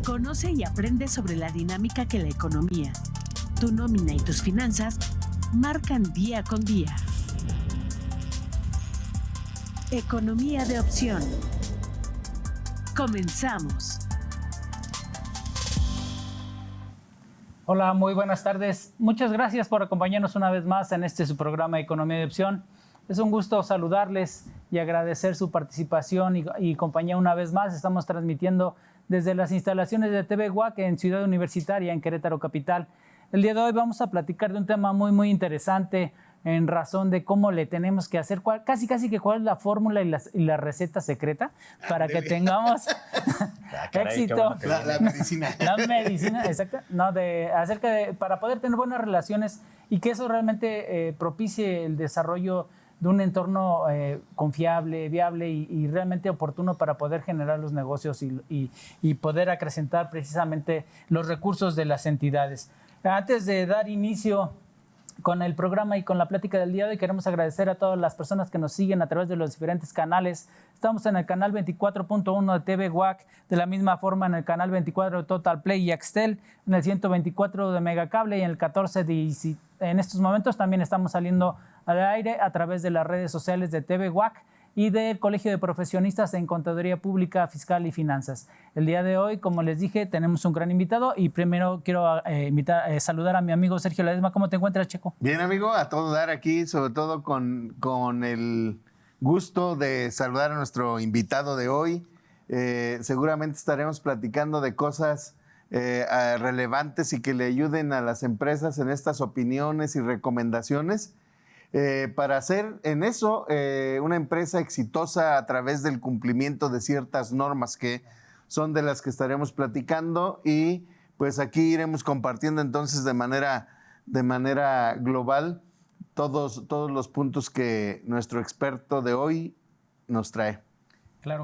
Conoce y aprende sobre la dinámica que la economía, tu nómina y tus finanzas marcan día con día. Economía de opción. Comenzamos. Hola, muy buenas tardes. Muchas gracias por acompañarnos una vez más en su programa Economía de Opción. Es un gusto saludarles y agradecer su participación y compañía una vez más. Estamos transmitiendo desde las instalaciones de TV WAC en Ciudad Universitaria, en Querétaro Capital. El día de hoy vamos a platicar de un tema muy interesante en razón de cómo le tenemos que hacer, casi que cuál es la fórmula y la receta secreta para que tengamos éxito. La medicina. La medicina, exacto. No, para poder tener buenas relaciones y que eso realmente propicie el desarrollo de un entorno confiable, viable y realmente oportuno para poder generar los negocios y poder acrecentar precisamente los recursos de las entidades. Antes de dar inicio con el programa y con la plática del día de hoy, queremos agradecer a todas las personas que nos siguen a través de los diferentes canales. Estamos en el canal 24.1 de TV WAC, de la misma forma en el canal 24 de Total Play y Axtel, en el 124 de Megacable y en el 14 de Easy. En estos momentos también estamos saliendo al aire a través de las redes sociales de TV WAC y del Colegio de Profesionistas en Contaduría Pública, Fiscal y Finanzas. El día de hoy, como les dije, tenemos un gran invitado y primero quiero saludar a mi amigo Sergio Ledesma. ¿Cómo te encuentras, Checo? Bien, amigo, a todo dar aquí, sobre todo con el gusto de saludar a nuestro invitado de hoy. Seguramente estaremos platicando de cosas relevantes y que le ayuden a las empresas en estas opiniones y recomendaciones. Para hacer en eso una empresa exitosa a través del cumplimiento de ciertas normas que son de las que estaremos platicando y pues aquí iremos compartiendo entonces de manera global todos los puntos que nuestro experto de hoy nos trae.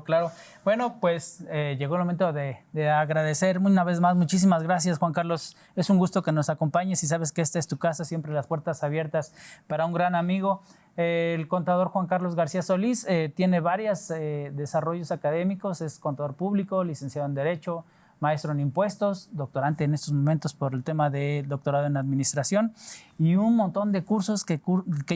Claro. Bueno, pues llegó el momento de agradecer una vez más. Muchísimas gracias, Juan Carlos. Es un gusto que nos acompañes y sabes que esta es tu casa, siempre las puertas abiertas para un gran amigo. El contador Juan Carlos García Solís tiene varios desarrollos académicos, es contador público, licenciado en Derecho, maestro en impuestos, doctorante en estos momentos por el tema de doctorado en administración y un montón de cursos que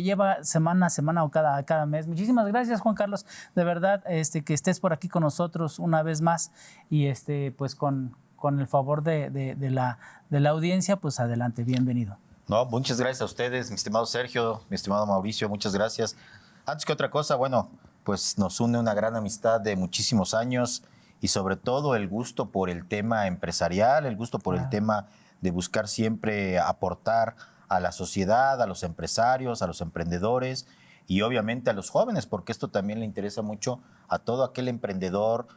lleva semana a semana o cada mes. Muchísimas gracias, Juan Carlos, de verdad que estés por aquí con nosotros una vez más y pues con el favor de la audiencia, pues adelante, bienvenido. No, muchas gracias a ustedes, mi estimado Sergio, mi estimado Mauricio, muchas gracias. Antes que otra cosa, bueno, pues nos une una gran amistad de muchísimos años y sobre todo el gusto por el tema empresarial, el gusto por el tema de buscar siempre aportar a la sociedad, a los empresarios, a los emprendedores y obviamente a los jóvenes, porque esto también le interesa mucho a todo aquel emprendedor,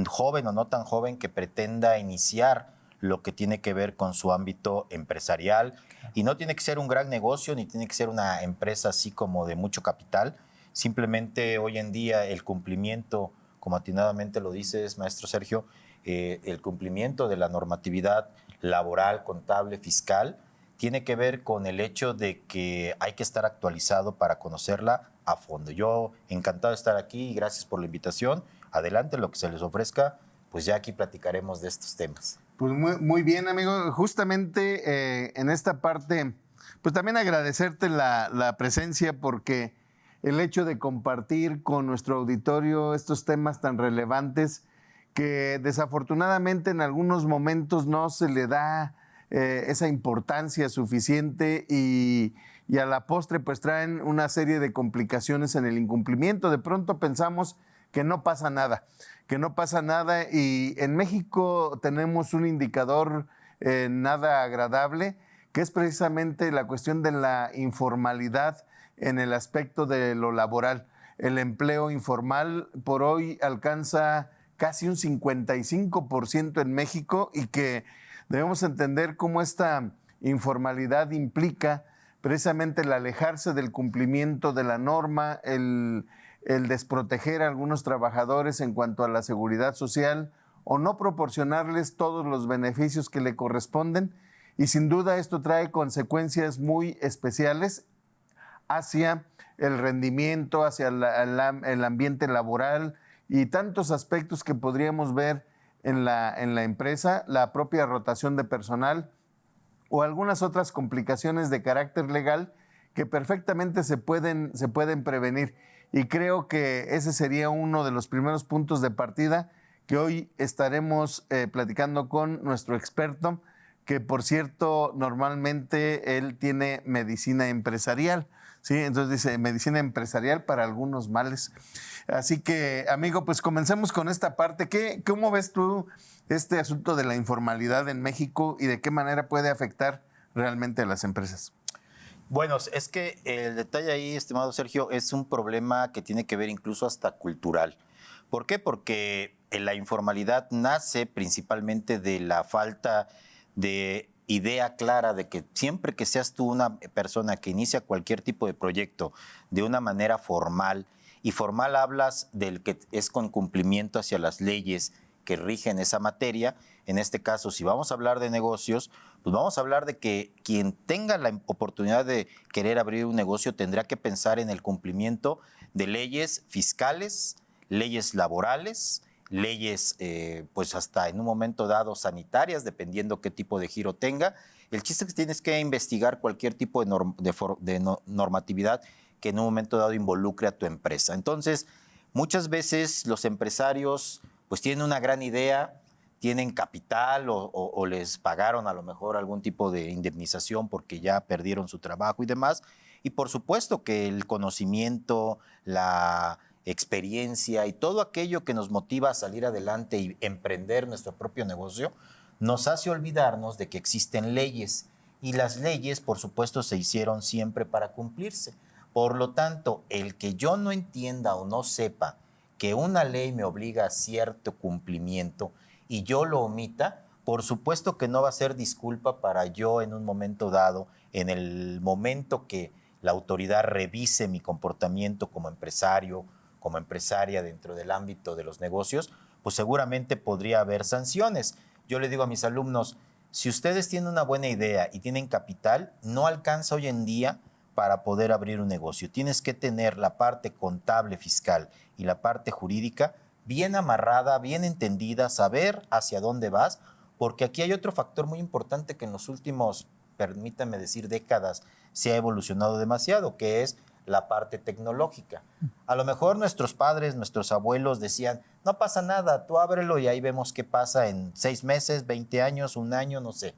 joven o no tan joven, que pretenda iniciar lo que tiene que ver con su ámbito empresarial. Y no tiene que ser un gran negocio, ni tiene que ser una empresa así como de mucho capital. Simplemente hoy en día el cumplimiento, como atinadamente lo dices, maestro Sergio, el cumplimiento de la normatividad laboral, contable, fiscal, tiene que ver con el hecho de que hay que estar actualizado para conocerla a fondo. Yo encantado de estar aquí y gracias por la invitación. Adelante, lo que se les ofrezca, pues ya aquí platicaremos de estos temas. Pues muy bien, amigo. Justamente en esta parte, pues también agradecerte la presencia porque el hecho de compartir con nuestro auditorio estos temas tan relevantes que desafortunadamente en algunos momentos no se le da esa importancia suficiente y a la postre pues traen una serie de complicaciones en el incumplimiento. De pronto pensamos que no pasa nada y en México tenemos un indicador nada agradable que es precisamente la cuestión de la informalidad en el aspecto de lo laboral. El empleo informal por hoy alcanza casi un 55% en México y que debemos entender cómo esta informalidad implica precisamente el alejarse del cumplimiento de la norma, el desproteger a algunos trabajadores en cuanto a la seguridad social o no proporcionarles todos los beneficios que le corresponden. Y sin duda esto trae consecuencias muy especiales hacia el rendimiento, hacia el ambiente laboral y tantos aspectos que podríamos ver en la empresa, la propia rotación de personal o algunas otras complicaciones de carácter legal que perfectamente se pueden prevenir. Y creo que ese sería uno de los primeros puntos de partida que hoy estaremos platicando con nuestro experto, que por cierto, normalmente él tiene medicina empresarial, ¿sí? Entonces dice medicina empresarial para algunos males. Así que, amigo, pues comencemos con esta parte. ¿Cómo ves tú este asunto de la informalidad en México y de qué manera puede afectar realmente a las empresas? Bueno, es que el detalle ahí, estimado Sergio, es un problema que tiene que ver incluso hasta cultural. ¿Por qué? Porque la informalidad nace principalmente de la falta de idea clara de que siempre que seas tú una persona que inicia cualquier tipo de proyecto de una manera formal, y formal hablas del que es con cumplimiento hacia las leyes que rigen esa materia. En este caso, si vamos a hablar de negocios, pues vamos a hablar de que quien tenga la oportunidad de querer abrir un negocio tendrá que pensar en el cumplimiento de leyes fiscales, leyes laborales, leyes pues hasta en un momento dado sanitarias, dependiendo qué tipo de giro tenga. El chiste es que tienes que investigar cualquier tipo de normatividad que en un momento dado involucre a tu empresa. Entonces, muchas veces los empresarios pues tienen una gran idea, tienen capital o les pagaron a lo mejor algún tipo de indemnización porque ya perdieron su trabajo y demás. Y por supuesto que el conocimiento, la experiencia y todo aquello que nos motiva a salir adelante y emprender nuestro propio negocio, nos hace olvidarnos de que existen leyes. Y las leyes, por supuesto, se hicieron siempre para cumplirse. Por lo tanto, el que yo no entienda o no sepa que una ley me obliga a cierto cumplimiento y yo lo omita, por supuesto que no va a ser disculpa para yo en un momento dado, en el momento que la autoridad revise mi comportamiento como empresario, como empresaria dentro del ámbito de los negocios, pues seguramente podría haber sanciones. Yo le digo a mis alumnos, si ustedes tienen una buena idea y tienen capital, no alcanza hoy en día para poder abrir un negocio. Tienes que tener la parte contable, fiscal y la parte jurídica bien amarrada, bien entendida, saber hacia dónde vas, porque aquí hay otro factor muy importante que en los últimos, permítanme decir, décadas se ha evolucionado demasiado, que es la parte tecnológica. A lo mejor nuestros padres, nuestros abuelos decían, no pasa nada, tú ábrelo y ahí vemos qué pasa en 6 meses, 20 años, un año, no sé.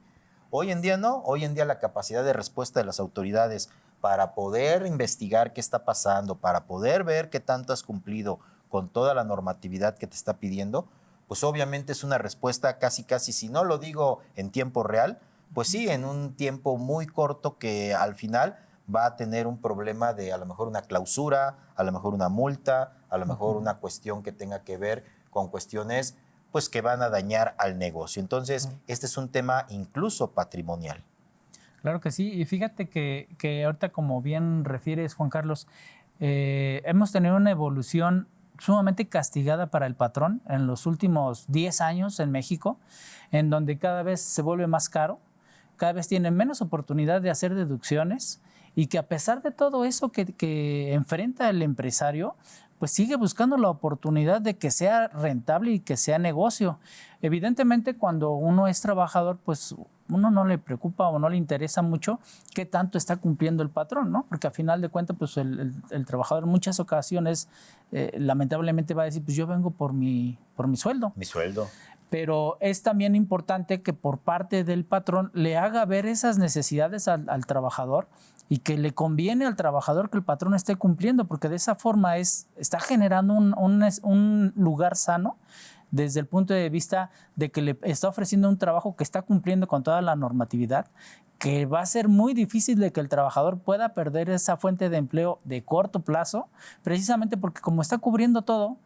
Hoy en día no, hoy en día la capacidad de respuesta de las autoridades para poder investigar qué está pasando, para poder ver qué tanto has cumplido con toda la normatividad que te está pidiendo, pues obviamente es una respuesta casi, si no lo digo en tiempo real, pues sí, en un tiempo muy corto que al final va a tener un problema de a lo mejor una clausura, a lo mejor una multa, a lo mejor una cuestión que tenga que ver con cuestiones pues que van a dañar al negocio. Entonces, este es un tema incluso patrimonial. Claro que sí, y fíjate que ahorita, como bien refieres, Juan Carlos, hemos tenido una evolución sumamente castigada para el patrón en los últimos 10 años en México, en donde cada vez se vuelve más caro, cada vez tienen menos oportunidad de hacer deducciones, y que a pesar de todo eso que enfrenta el empresario, pues sigue buscando la oportunidad de que sea rentable y que sea negocio. Evidentemente, cuando uno es trabajador, pues uno no le preocupa o no le interesa mucho qué tanto está cumpliendo el patrón, ¿no? Porque a final de cuentas, pues el trabajador en muchas ocasiones lamentablemente va a decir, pues yo vengo por mi sueldo. Mi sueldo. Pero es también importante que por parte del patrón le haga ver esas necesidades al trabajador y que le conviene al trabajador que el patrón esté cumpliendo, porque de esa forma está generando un lugar sano desde el punto de vista de que le está ofreciendo un trabajo que está cumpliendo con toda la normatividad, que va a ser muy difícil de que el trabajador pueda perder esa fuente de empleo de corto plazo, precisamente porque como está cubriendo todo,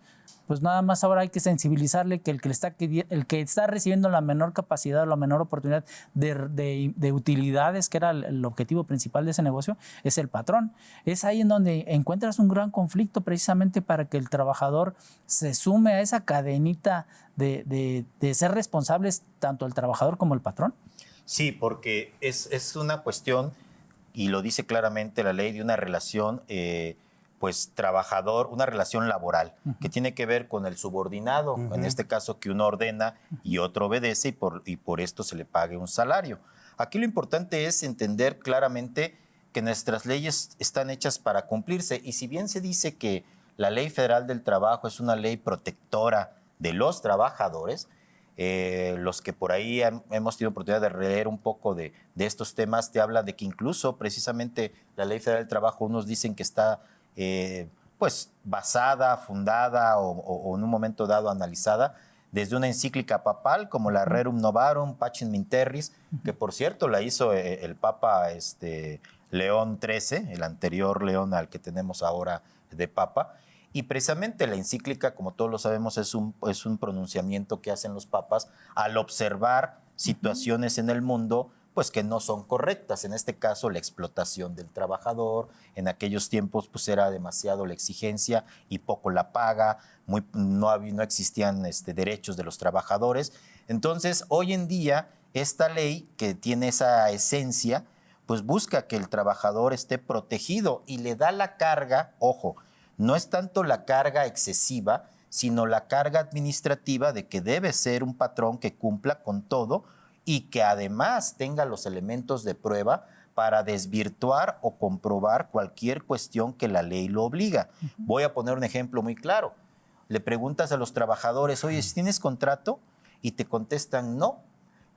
pues nada más ahora hay que sensibilizarle que el que está recibiendo la menor capacidad o la menor oportunidad de utilidades, que era el objetivo principal de ese negocio, es el patrón. Es ahí en donde encuentras un gran conflicto precisamente para que el trabajador se sume a esa cadenita de ser responsables tanto el trabajador como el patrón. Sí, porque es una cuestión, y lo dice claramente la ley, de una relación pues trabajador, una relación laboral que tiene que ver con el subordinado, en este caso que uno ordena y otro obedece y por esto se le pague un salario. Aquí lo importante es entender claramente que nuestras leyes están hechas para cumplirse y si bien se dice que la Ley Federal del Trabajo es una ley protectora de los trabajadores, los que por ahí hemos tenido oportunidad de leer un poco de estos temas, te habla de que incluso precisamente la Ley Federal del Trabajo, unos dicen que está pues basada, fundada o en un momento dado analizada desde una encíclica papal como la Rerum Novarum Pacem in Terris, que por cierto la hizo el Papa León XIII, el anterior León al que tenemos ahora de Papa. Y precisamente la encíclica, como todos lo sabemos, es un pronunciamiento que hacen los papas al observar situaciones en el mundo pues que no son correctas. En este caso, la explotación del trabajador. En aquellos tiempos pues era demasiado la exigencia y poco la paga. No existían derechos de los trabajadores. Entonces, hoy en día, esta ley que tiene esa esencia, pues busca que el trabajador esté protegido y le da la carga, ojo, no es tanto la carga excesiva, sino la carga administrativa de que debe ser un patrón que cumpla con todo y que además tenga los elementos de prueba para desvirtuar o comprobar cualquier cuestión que la ley lo obliga. Voy a poner un ejemplo muy claro. Le preguntas a los trabajadores, oye, ¿tienes contrato? Y te contestan no.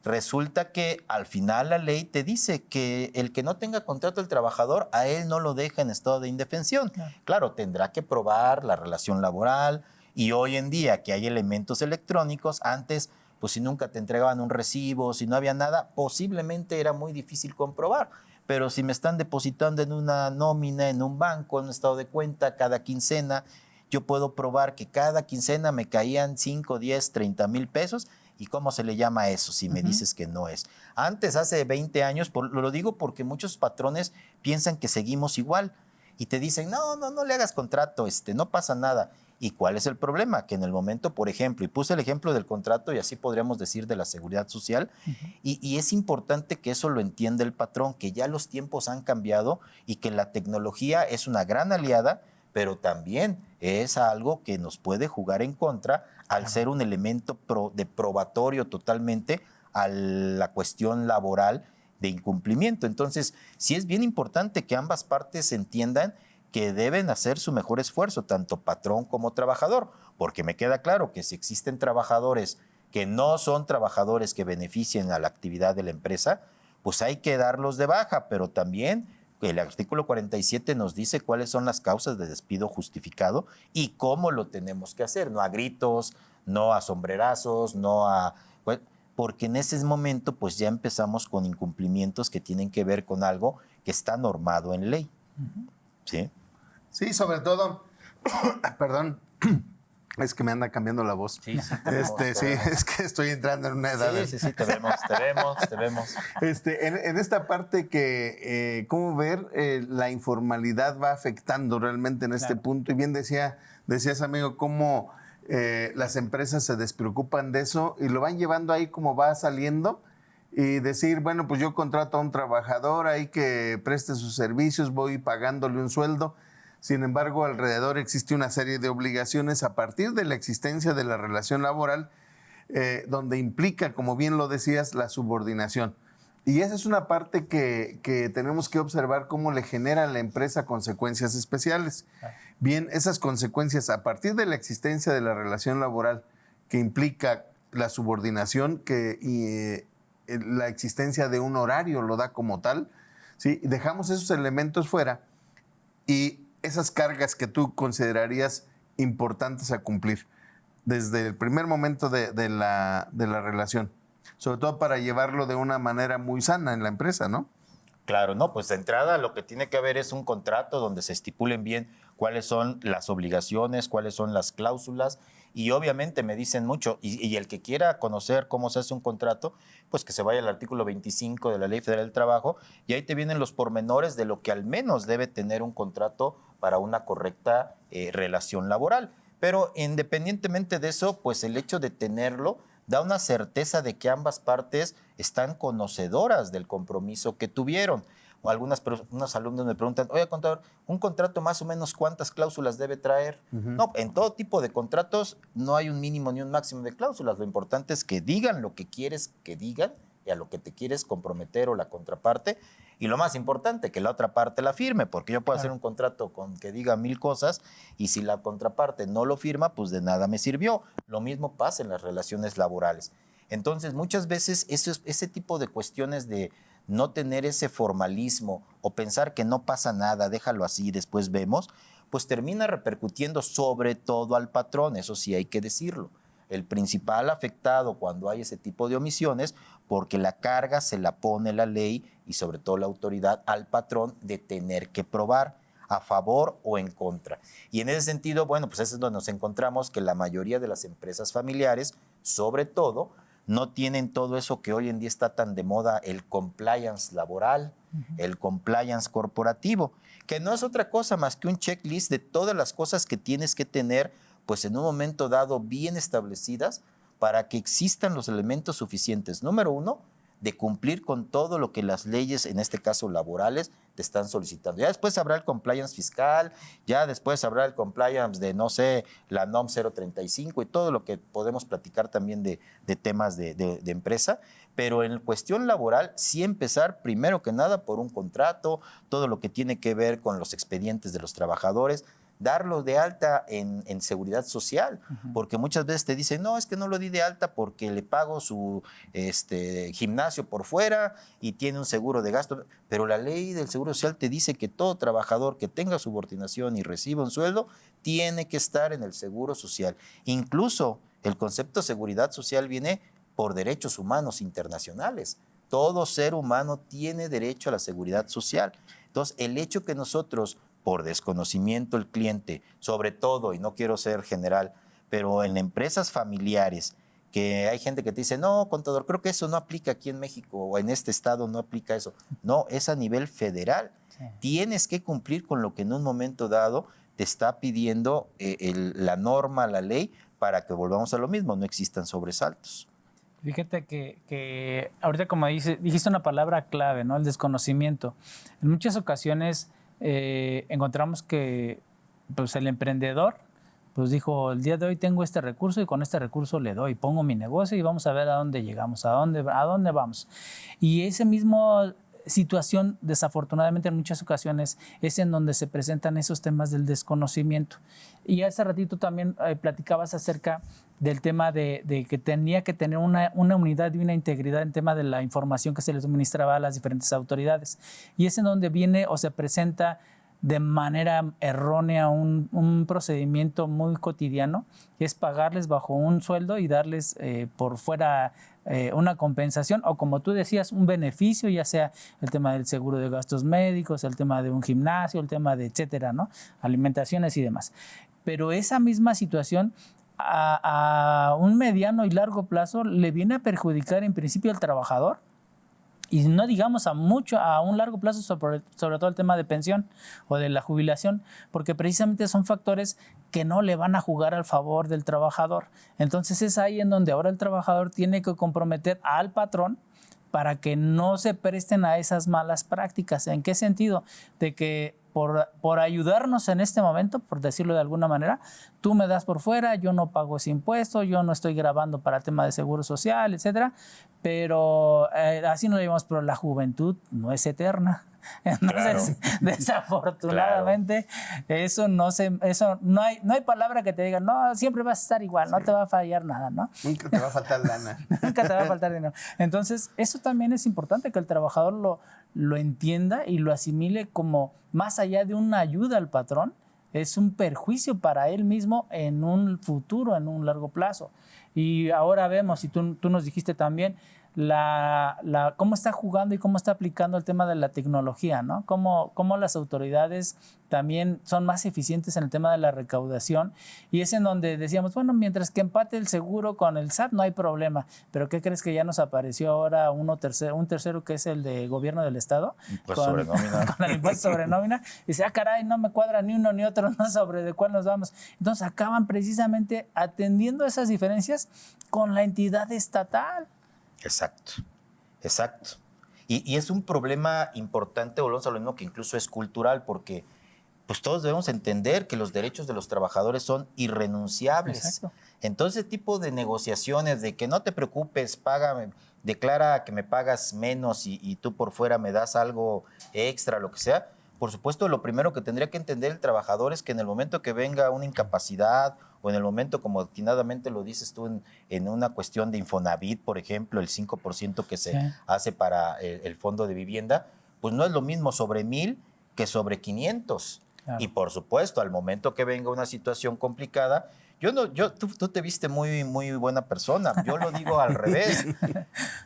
Resulta que al final la ley te dice que el que no tenga contrato el trabajador, a él no lo deja en estado de indefensión. Claro, tendrá que probar la relación laboral y hoy en día que hay elementos electrónicos, antes, pues si nunca te entregaban un recibo, si no había nada, posiblemente era muy difícil comprobar. Pero si me están depositando en una nómina, en un banco, en un estado de cuenta cada quincena, yo puedo probar que cada quincena me caían 5, 10, 30 mil pesos. ¿Y cómo se le llama eso si me dices que no es? Antes, hace 20 años, lo digo porque muchos patrones piensan que seguimos igual y te dicen, no le hagas contrato, no pasa nada. ¿Y cuál es el problema? Que en el momento, por ejemplo, y puse el ejemplo del contrato y así podríamos decir de la seguridad social, y es importante que eso lo entienda el patrón, que ya los tiempos han cambiado y que la tecnología es una gran aliada, pero también es algo que nos puede jugar en contra al ser un elemento de probatorio totalmente a la cuestión laboral de incumplimiento. Entonces, sí es bien importante que ambas partes entiendan que deben hacer su mejor esfuerzo, tanto patrón como trabajador, porque me queda claro que si existen trabajadores que no son trabajadores que beneficien a la actividad de la empresa, pues hay que darlos de baja, pero también el artículo 47 nos dice cuáles son las causas de despido justificado y cómo lo tenemos que hacer, no a gritos, no a sombrerazos, porque en ese momento pues ya empezamos con incumplimientos que tienen que ver con algo que está normado en ley. ¿Sí? Sí, sobre todo, perdón, es que me anda cambiando la voz. Sí, sí, es que estoy entrando en una edad. Sí, te vemos. En esta parte que, cómo ver la informalidad va afectando realmente en este punto. Y bien decías, amigo, cómo las empresas se despreocupan de eso y lo van llevando ahí como va saliendo y decir, bueno, pues yo contrato a un trabajador ahí que preste sus servicios, voy pagándole un sueldo. Sin embargo, alrededor existe una serie de obligaciones a partir de la existencia de la relación laboral, donde implica, como bien lo decías, la subordinación. Y esa es una parte que tenemos que observar cómo le genera a la empresa consecuencias especiales. Bien, esas consecuencias a partir de la existencia de la relación laboral, que implica la subordinación, que la existencia de un horario lo da como tal, ¿sí? Dejamos esos elementos fuera y esas cargas que tú considerarías importantes a cumplir desde el primer momento de la relación, sobre todo para llevarlo de una manera muy sana en la empresa, ¿no? Claro, no, pues de entrada lo que tiene que haber es un contrato donde se estipulen bien cuáles son las obligaciones, cuáles son las cláusulas y obviamente me dicen mucho y el que quiera conocer cómo se hace un contrato, pues que se vaya al artículo 25 de la Ley Federal del Trabajo y ahí te vienen los pormenores de lo que al menos debe tener un contrato para una correcta relación laboral. Pero independientemente de eso, pues el hecho de tenerlo da una certeza de que ambas partes están conocedoras del compromiso que tuvieron. o unos alumnos me preguntan, oye, contador, ¿un contrato más o menos cuántas cláusulas debe traer? No, en todo tipo de contratos no hay un mínimo ni un máximo de cláusulas. Lo importante es que digan lo que quieres que digan y a lo que te quieres comprometer o la contraparte. Y lo más importante, que la otra parte la firme, porque yo puedo hacer un contrato con que diga 1000 cosas y si la contraparte no lo firma, pues de nada me sirvió. Lo mismo pasa en las relaciones laborales. Entonces, muchas veces ese tipo de cuestiones de no tener ese formalismo o pensar que no pasa nada, déjalo así, después vemos, pues termina repercutiendo sobre todo al patrón, eso sí hay que decirlo. El principal afectado cuando hay ese tipo de omisiones, porque la carga se la pone la ley y sobre todo la autoridad al patrón de tener que probar a favor o en contra. Y en ese sentido, bueno, pues eso es donde nos encontramos que la mayoría de las empresas familiares, sobre todo, no tienen todo eso que hoy en día está tan de moda, el compliance laboral, el compliance corporativo, que no es otra cosa más que un checklist de todas las cosas que tienes que tener, pues en un momento dado bien establecidas para que existan los elementos suficientes. Número uno, de cumplir con todo lo que las leyes, en este caso laborales, te están solicitando. Ya después habrá el compliance fiscal, ya después habrá el compliance de, no sé, la NOM 035 y todo lo que podemos platicar también de temas de empresa, pero en cuestión laboral sí empezar primero que nada por un contrato, todo lo que tiene que ver con los expedientes de los trabajadores, darlo de alta en seguridad social, porque muchas veces te dicen, no, es que no lo di de alta porque le pago su gimnasio por fuera y tiene un seguro de gasto, pero la ley del seguro social te dice que todo trabajador que tenga subordinación y reciba un sueldo tiene que estar en el seguro social. Incluso el concepto de seguridad social viene por derechos humanos internacionales. Todo ser humano tiene derecho a la seguridad social. Entonces, el hecho que nosotros por desconocimiento el cliente, sobre todo, y no quiero ser general, pero en empresas familiares, que hay gente que te dice, no, contador, creo que eso no aplica aquí en México o en este estado no aplica eso. No, es a nivel federal. Sí. Tienes que cumplir con lo que en un momento dado te está pidiendo la norma, la ley, para que volvamos a lo mismo, no existan sobresaltos. Fíjate que ahorita como dijiste una palabra clave, ¿no? El desconocimiento. En muchas ocasiones encontramos que pues, el emprendedor pues dijo, el día de hoy tengo este recurso y con este recurso le doy, pongo mi negocio y vamos a ver a dónde llegamos, a dónde vamos. Y esa misma situación, desafortunadamente en muchas ocasiones, es en donde se presentan esos temas del desconocimiento. Y hace ratito también platicabas acerca del tema de que tenía que tener una unidad y una integridad en tema de la información que se les suministraba a las diferentes autoridades. Y es en donde viene o se presenta de manera errónea un procedimiento muy cotidiano, que es pagarles bajo un sueldo y darles por fuera una compensación o, como tú decías, un beneficio, ya sea el tema del seguro de gastos médicos, el tema de un gimnasio, el tema de etcétera, ¿no? Alimentaciones y demás. Pero esa misma situación a un mediano y largo plazo le viene a perjudicar en principio al trabajador y no digamos a un largo plazo sobre todo el tema de pensión o de la jubilación, porque precisamente son factores que no le van a jugar al favor del trabajador. Entonces es ahí en donde ahora el trabajador tiene que comprometer al patrón para que no se presten a esas malas prácticas. ¿En qué sentido? De que por ayudarnos en este momento, por decirlo de alguna manera, tú me das por fuera, yo no pago ese impuesto, yo no estoy grabando para el tema de seguro social, etcétera, pero así no lo llevamos, pero la juventud no es eterna. Entonces, claro, desafortunadamente, claro, no hay palabra que te diga, no, siempre vas a estar igual, no te va a fallar nada, ¿no? Nunca te va a faltar lana. Nunca te va a faltar dinero. Entonces, eso también es importante que el trabajador lo entienda y lo asimile como, más allá de una ayuda al patrón, es un perjuicio para él mismo en un futuro, en un largo plazo. Y ahora vemos, y tú nos dijiste también, cómo está jugando y cómo está aplicando el tema de la tecnología, ¿no? Cómo las autoridades también son más eficientes en el tema de la recaudación, y es en donde decíamos, bueno, mientras que empate el seguro con el SAT no hay problema, pero ¿qué crees que ya nos apareció ahora un tercero que es el de gobierno del estado? Impuesto sobre nómina. Con el impuesto sobre nómina, y dice, caray, no me cuadra ni uno ni otro, no sobre de cuál nos vamos. Entonces acaban precisamente atendiendo esas diferencias con la entidad estatal. Exacto, exacto. Y es un problema importante, volvemos a lo mismo, que incluso es cultural, porque pues todos debemos entender que los derechos de los trabajadores son irrenunciables. Exacto. Entonces, ese tipo de negociaciones de que no te preocupes, págame, declara que me pagas menos y tú por fuera me das algo extra, lo que sea. Por supuesto, lo primero que tendría que entender el trabajador es que en el momento que venga una incapacidad o en el momento, como atinadamente lo dices tú, en una cuestión de Infonavit, por ejemplo, el 5% que se hace para el fondo de vivienda, pues no es lo mismo sobre 1,000 que sobre 500. Claro. Y por supuesto, al momento que venga una situación complicada, tú te viste muy, muy buena persona. Yo lo digo al revés.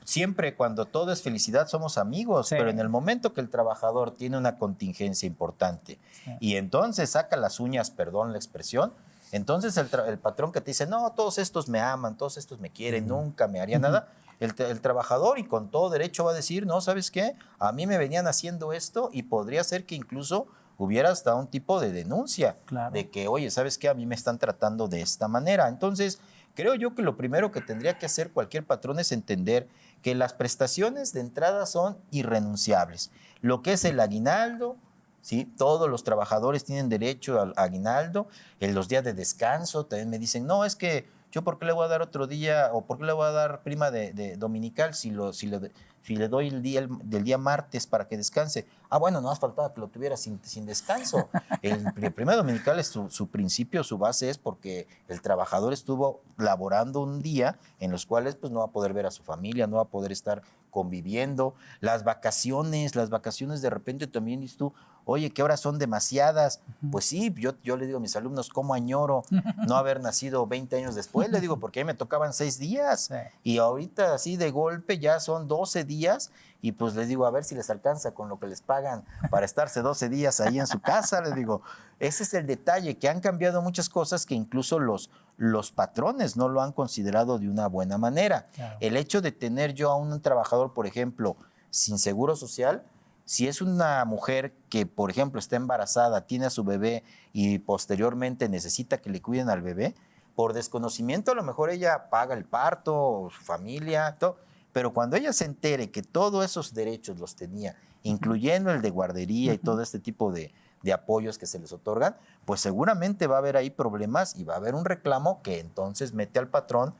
Siempre cuando todo es felicidad somos amigos, pero en el momento que el trabajador tiene una contingencia importante y entonces saca las uñas, perdón la expresión, entonces el patrón que te dice, no, todos estos me aman, todos estos me quieren, nunca me haría nada, el trabajador y con todo derecho va a decir, no, ¿sabes qué? A mí me venían haciendo esto y podría ser que incluso hubiera hasta un tipo de denuncia de que, oye, ¿sabes qué? A mí me están tratando de esta manera. Entonces, creo yo que lo primero que tendría que hacer cualquier patrón es entender que las prestaciones de entrada son irrenunciables. Lo que es el aguinaldo, ¿sí? Todos los trabajadores tienen derecho al aguinaldo. En los días de descanso también me dicen, no, es que yo ¿por qué le voy a dar otro día o por qué le voy a dar prima de dominical si le doy el día martes para que descanse? Ah, bueno, no más faltaba que lo tuviera sin descanso. El primer dominical es su principio, su base es porque el trabajador estuvo laborando un día en los cuales pues no va a poder ver a su familia, no va a poder estar conviviendo. Las vacaciones de repente también dices tú, oye, ¿qué horas son demasiadas? Pues sí, yo le digo a mis alumnos, ¿cómo añoro no haber nacido 20 años después? Le digo, porque a mí me tocaban 6 días y ahorita así de golpe ya son 12 días y pues les digo, a ver si les alcanza con lo que les pagan para estarse 12 días ahí en su casa. Les digo, ese es el detalle, que han cambiado muchas cosas que incluso los patrones no lo han considerado de una buena manera. Claro. El hecho de tener yo a un trabajador, por ejemplo, sin seguro social, si es una mujer que, por ejemplo, está embarazada, tiene a su bebé y posteriormente necesita que le cuiden al bebé, por desconocimiento a lo mejor ella paga el parto, su familia, todo, pero cuando ella se entere que todos esos derechos los tenía, incluyendo el de guardería y todo este tipo de apoyos que se les otorgan, pues seguramente va a haber ahí problemas y va a haber un reclamo que entonces mete al patrón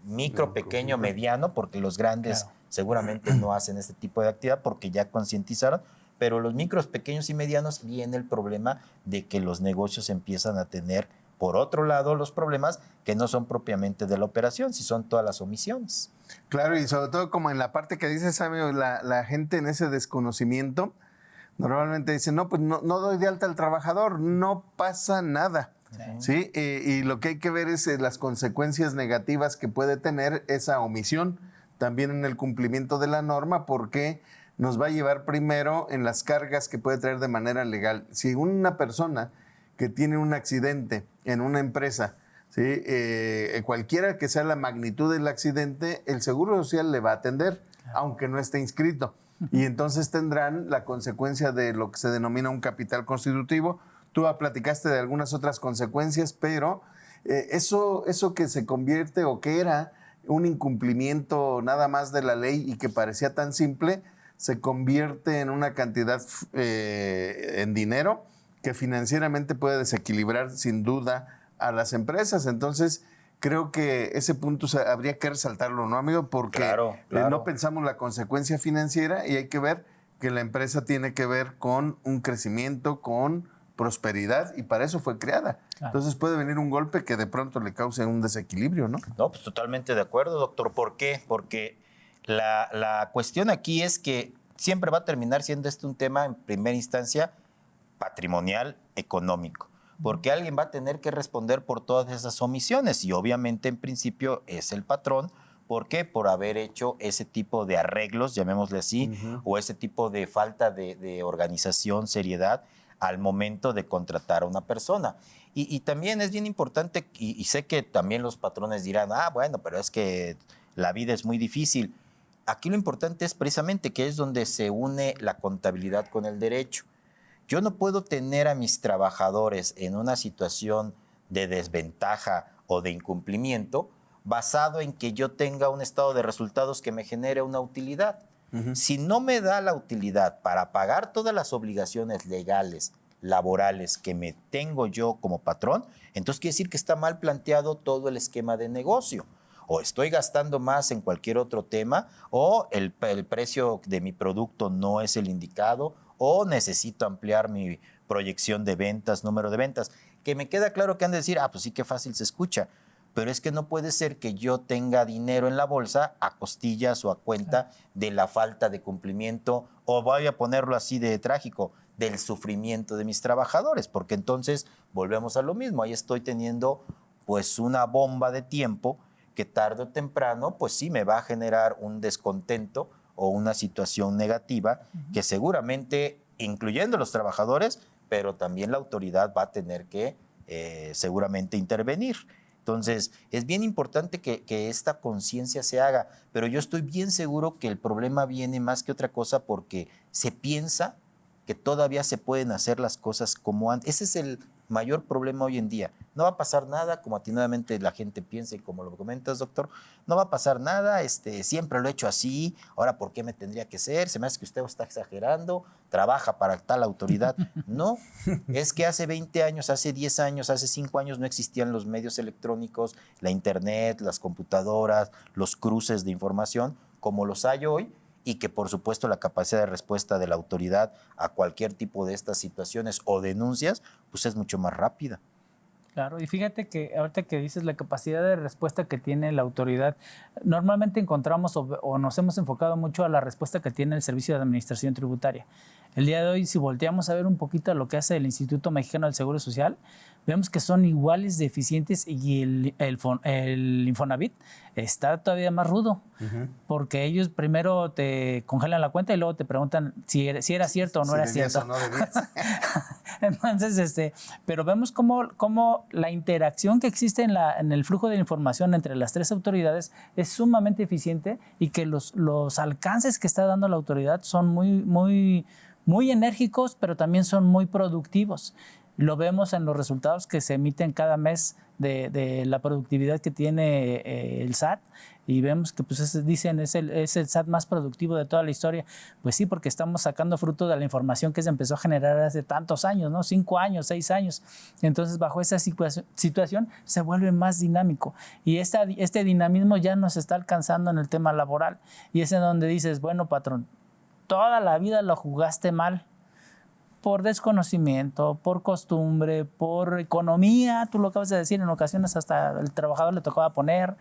micro, pequeño, mediano, porque los grandes seguramente no hacen este tipo de actividad porque ya concientizaron, pero los micros, pequeños y medianos viene el problema de que los negocios empiezan a tener, por otro lado, los problemas que no son propiamente de la operación, si son todas las omisiones. Claro, y sobre todo como en la parte que dices, amigo, la gente en ese desconocimiento normalmente dice, no, pues no doy de alta al trabajador, no pasa nada. ¿Sí? Y lo que hay que ver es las consecuencias negativas que puede tener esa omisión también en el cumplimiento de la norma, porque nos va a llevar primero en las cargas que puede traer de manera legal. Si una persona que tiene un accidente en una empresa, ¿sí? Cualquiera que sea la magnitud del accidente, el Seguro Social le va a atender, aunque no esté inscrito. Y entonces tendrán la consecuencia de lo que se denomina un capital constitutivo. Tú platicaste de algunas otras consecuencias, pero eso que se convierte o que era un incumplimiento nada más de la ley y que parecía tan simple, se convierte en una cantidad en dinero que financieramente puede desequilibrar sin duda a las empresas. Entonces, creo que ese punto habría que resaltarlo, ¿no, amigo? Porque no pensamos la consecuencia financiera y hay que ver que la empresa tiene que ver con un crecimiento, con prosperidad, y para eso fue creada. Claro. Entonces puede venir un golpe que de pronto le cause un desequilibrio, ¿no? No, pues totalmente de acuerdo, doctor. ¿Por qué? Porque la cuestión aquí es que siempre va a terminar siendo un tema en primera instancia patrimonial, económico, porque alguien va a tener que responder por todas esas omisiones y obviamente en principio es el patrón. ¿Por qué? Por haber hecho ese tipo de arreglos, llamémosle así, o ese tipo de falta de organización, seriedad, al momento de contratar a una persona. Y también es bien importante, y sé que también los patrones dirán, bueno, pero es que la vida es muy difícil. Aquí lo importante es precisamente que es donde se une la contabilidad con el derecho. Yo no puedo tener a mis trabajadores en una situación de desventaja o de incumplimiento basado en que yo tenga un estado de resultados que me genere una utilidad. Si no me da la utilidad para pagar todas las obligaciones legales, laborales que me tengo yo como patrón, entonces quiere decir que está mal planteado todo el esquema de negocio. O estoy gastando más en cualquier otro tema, o el precio de mi producto no es el indicado, o necesito ampliar mi proyección de ventas, número de ventas. Que me queda claro que han de decir, pues sí, qué fácil se escucha. Pero es que no puede ser que yo tenga dinero en la bolsa a costillas o a cuenta de la falta de cumplimiento, o voy a ponerlo así de trágico, del sufrimiento de mis trabajadores, porque entonces volvemos a lo mismo. Ahí estoy teniendo pues una bomba de tiempo que tarde o temprano, pues sí me va a generar un descontento o una situación negativa que seguramente, incluyendo los trabajadores, pero también la autoridad va a tener que seguramente intervenir. Entonces, es bien importante que esta conciencia se haga, pero yo estoy bien seguro que el problema viene más que otra cosa porque se piensa que todavía se pueden hacer las cosas como antes. Ese es el mayor problema hoy en día. No va a pasar nada, como atinadamente la gente piensa y como lo comentas, doctor, no va a pasar nada, siempre lo he hecho así, ahora ¿por qué me tendría que ser? Se me hace que usted está exagerando, trabaja para tal autoridad. No, es que hace 20 años, hace 10 años, hace 5 años no existían los medios electrónicos, la internet, las computadoras, los cruces de información como los hay hoy, y que por supuesto la capacidad de respuesta de la autoridad a cualquier tipo de estas situaciones o denuncias, pues es mucho más rápida. Claro, y fíjate que ahorita que dices la capacidad de respuesta que tiene la autoridad, normalmente encontramos o nos hemos enfocado mucho a la respuesta que tiene el Servicio de Administración Tributaria. El día de hoy, si volteamos a ver un poquito a lo que hace el Instituto Mexicano del Seguro Social, vemos que son iguales de eficientes y el Infonavit está todavía más rudo, porque ellos primero te congelan la cuenta y luego te preguntan si era cierto o no era cierto. O no debías. Entonces, pero vemos cómo la interacción que existe en el flujo de información entre las tres autoridades es sumamente eficiente y que los alcances que está dando la autoridad son muy enérgicos, pero también son muy productivos. Lo vemos en los resultados que se emiten cada mes de la productividad que tiene el SAT, y vemos que pues dicen es el SAT más productivo de toda la historia. Pues sí, porque estamos sacando fruto de la información que se empezó a generar hace tantos años, ¿no? 5 años, 6 años. Entonces, bajo esa situación se vuelve más dinámico, y este dinamismo ya nos está alcanzando en el tema laboral, y es en donde dices, bueno, patrón, toda la vida lo jugaste mal, por desconocimiento, por costumbre, por economía, tú lo acabas de decir, en ocasiones hasta el trabajador le tocaba poner,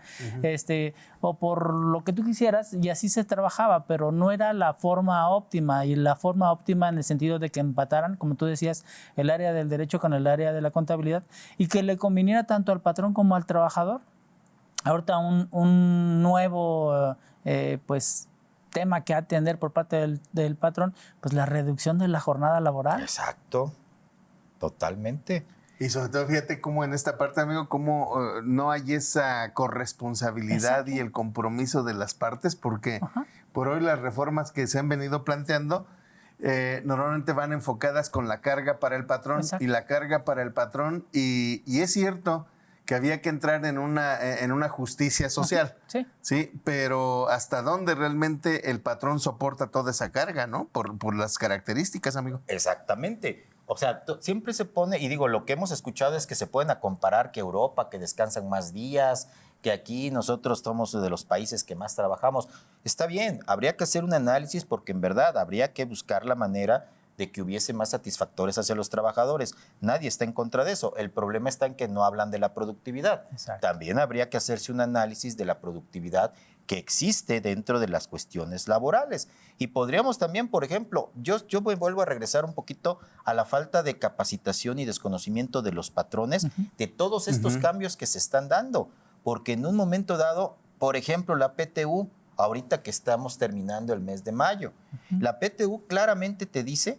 o por lo que tú quisieras, y así se trabajaba, pero no era la forma óptima, y la forma óptima en el sentido de que empataran, como tú decías, el área del derecho con el área de la contabilidad, y que le conviniera tanto al patrón como al trabajador. Ahorita un nuevo, tema que atender por parte del patrón, pues la reducción de la jornada laboral. Exacto, totalmente. Y sobre todo, fíjate cómo en esta parte, amigo, cómo no hay esa corresponsabilidad. Exacto. Y el compromiso de las partes, porque por hoy las reformas que se han venido planteando normalmente van enfocadas con la carga para el patrón. Exacto. Y la carga para el patrón, y es cierto que había que entrar en una justicia social. Sí, pero ¿hasta dónde realmente el patrón soporta toda esa carga, no? Por las características, amigo. Exactamente. O sea, siempre se pone, y digo, lo que hemos escuchado es que se pueden comparar que Europa, que descansan más días, que aquí nosotros somos de los países que más trabajamos. Está bien, habría que hacer un análisis, porque en verdad habría que buscar la manera de que hubiese más satisfactores hacia los trabajadores. Nadie está en contra de eso. El problema está en que no hablan de la productividad. Exacto. También habría que hacerse un análisis de la productividad que existe dentro de las cuestiones laborales. Y podríamos también, por ejemplo, yo vuelvo a regresar un poquito a la falta de capacitación y desconocimiento de los patrones de todos estos cambios que se están dando. Porque en un momento dado, por ejemplo, la PTU, ahorita que estamos terminando el mes de mayo, la PTU claramente te dice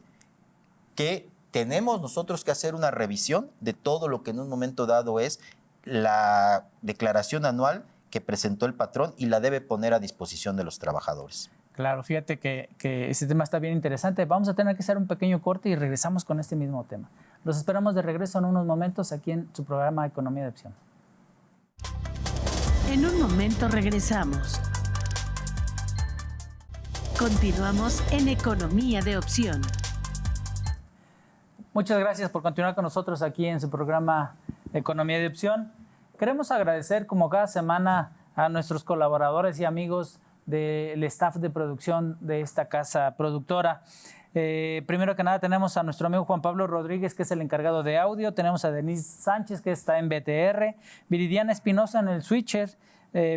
que tenemos nosotros que hacer una revisión de todo lo que en un momento dado es la declaración anual que presentó el patrón, y la debe poner a disposición de los trabajadores. Claro, fíjate que ese tema está bien interesante. Vamos a tener que hacer un pequeño corte y regresamos con este mismo tema. Los esperamos de regreso en unos momentos aquí en su programa Economía de Opción. En un momento regresamos. Continuamos en Economía de Opción. Muchas gracias por continuar con nosotros aquí en su programa Economía de Opción. Queremos agradecer como cada semana a nuestros colaboradores y amigos del staff de producción de esta casa productora. Primero que nada tenemos a nuestro amigo Juan Pablo Rodríguez, que es el encargado de audio. Tenemos a Denise Sánchez, que está en BTR. Viridiana Espinosa en el switcher.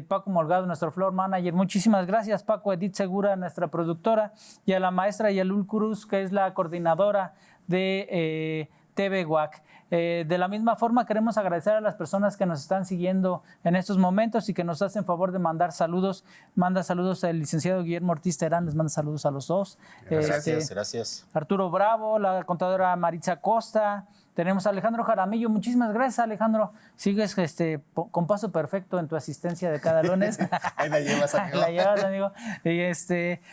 Paco Morgado, nuestro floor manager. Muchísimas gracias, Paco. Edith Segura, nuestra productora. Y a la maestra Yalul Cruz, que es la coordinadora de TV WAC. De la misma forma, queremos agradecer a las personas que nos están siguiendo en estos momentos y que nos hacen favor de mandar saludos. Manda saludos el licenciado Guillermo Ortiz Terán, les manda saludos a los dos. Gracias. Arturo Bravo, la contadora Maritza Costa. Tenemos a Alejandro Jaramillo. Muchísimas gracias, Alejandro. Sigues con paso perfecto en tu asistencia de cada lunes. Ahí la llevas, amigo. La llevas, amigo. Y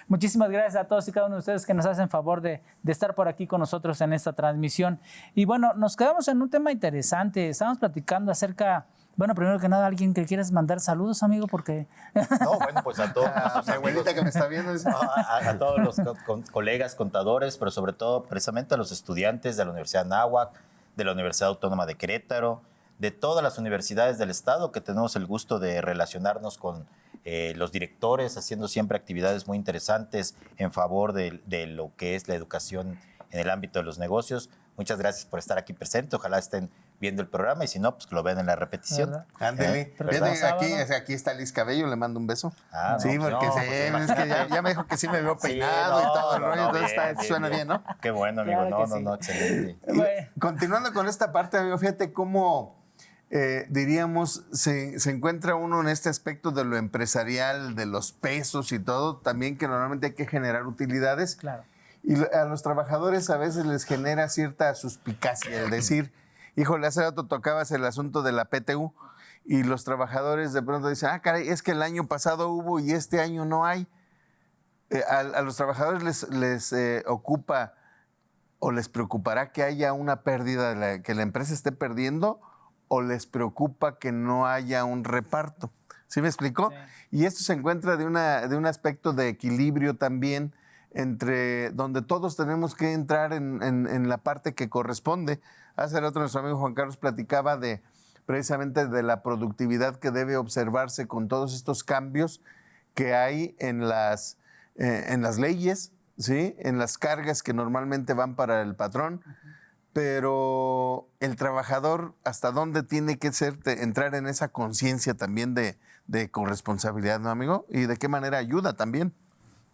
muchísimas gracias a todos y cada uno de ustedes que nos hacen favor de estar por aquí con nosotros en esta transmisión. Y bueno, nos quedamos en un tema interesante. Estamos platicando acerca... Bueno, primero que nada, ¿alguien que quieras mandar saludos, amigo? Porque... No, bueno, pues a todos. A mi abuelita que me está viendo. A todos los colegas contadores, pero sobre todo precisamente a los estudiantes de la Universidad Anáhuac, de la Universidad Autónoma de Querétaro, de todas las universidades del estado que tenemos el gusto de relacionarnos con los directores, haciendo siempre actividades muy interesantes en favor de lo que es la educación en el ámbito de los negocios. Muchas gracias por estar aquí presente. Ojalá estén viendo el programa y si no, pues que lo vean en la repetición. Ándele. Aquí está Liz Cabello, le mando un beso. Sí, no, porque no, es que ya me dijo que sí me veo peinado y todo el rollo, entonces suena bien, ¿no? Qué bueno, amigo. Claro Excelente. Continuando con esta parte, amigo, fíjate cómo, diríamos, se encuentra uno en este aspecto de lo empresarial, de los pesos y todo, también que normalmente hay que generar utilidades. Claro. Y a los trabajadores a veces les genera cierta suspicacia el decir, híjole, hace rato tocabas el asunto de la PTU y los trabajadores de pronto dicen, caray, es que el año pasado hubo y este año no hay. A los trabajadores les ocupa o les preocupará que haya una pérdida, que la empresa esté perdiendo, o les preocupa que no haya un reparto. ¿Sí me explicó? Sí. Y esto se encuentra de un aspecto de equilibrio también, entre donde todos tenemos que entrar en la parte que corresponde. Hace rato nuestro amigo Juan Carlos platicaba precisamente de la productividad que debe observarse con todos estos cambios que hay en las leyes, ¿sí? En las cargas que normalmente van para el patrón, pero el trabajador, ¿hasta dónde tiene que entrar en esa conciencia también de corresponsabilidad, ¿no, amigo? Y de qué manera ayuda también.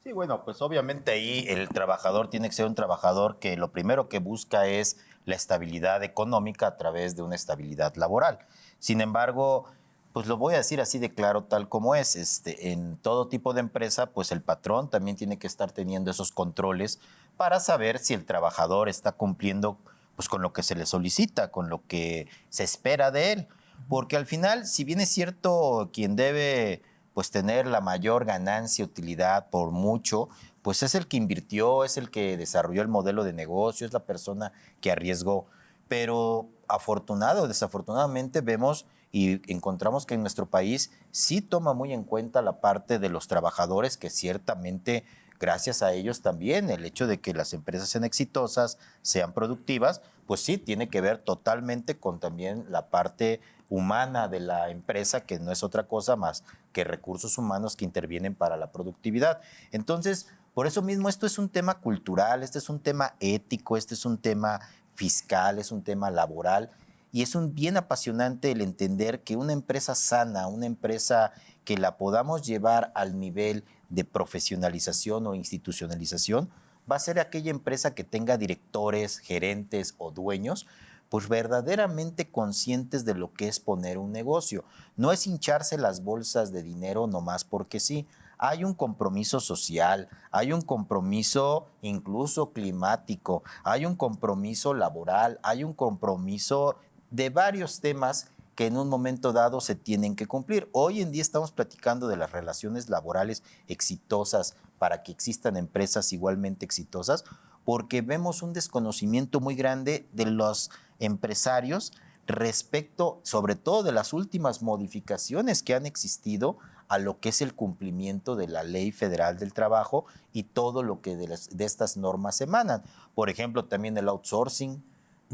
Sí, bueno, pues obviamente ahí el trabajador tiene que ser un trabajador que lo primero que busca es la estabilidad económica a través de una estabilidad laboral. Sin embargo, pues lo voy a decir así de claro, tal como es. En todo tipo de empresa, pues el patrón también tiene que estar teniendo esos controles para saber si el trabajador está cumpliendo pues con lo que se le solicita, con lo que se espera de él. Porque al final, si bien es cierto, quien debe pues tener la mayor ganancia, utilidad por mucho, pues es el que invirtió, es el que desarrolló el modelo de negocio, es la persona que arriesgó. Pero afortunado o desafortunadamente vemos y encontramos que en nuestro país sí toma muy en cuenta la parte de los trabajadores, que ciertamente gracias a ellos también el hecho de que las empresas sean exitosas, sean productivas, pues sí tiene que ver totalmente con también la parte humana de la empresa, que no es otra cosa más que recursos humanos que intervienen para la productividad. Entonces, por eso mismo esto es un tema cultural, este es un tema ético, este es un tema fiscal, es un tema laboral, y es un bien apasionante el entender que una empresa sana, una empresa que la podamos llevar al nivel de profesionalización o institucionalización, va a ser aquella empresa que tenga directores, gerentes o dueños pues verdaderamente conscientes de lo que es poner un negocio. No es hincharse las bolsas de dinero nomás porque sí. Hay un compromiso social, hay un compromiso incluso climático, hay un compromiso laboral, hay un compromiso de varios temas que en un momento dado se tienen que cumplir. Hoy en día estamos platicando de las relaciones laborales exitosas para que existan empresas igualmente exitosas, porque vemos un desconocimiento muy grande de los empresarios respecto, sobre todo, de las últimas modificaciones que han existido a lo que es el cumplimiento de la Ley Federal del Trabajo y todo lo que de estas normas emanan. Por ejemplo, también el outsourcing,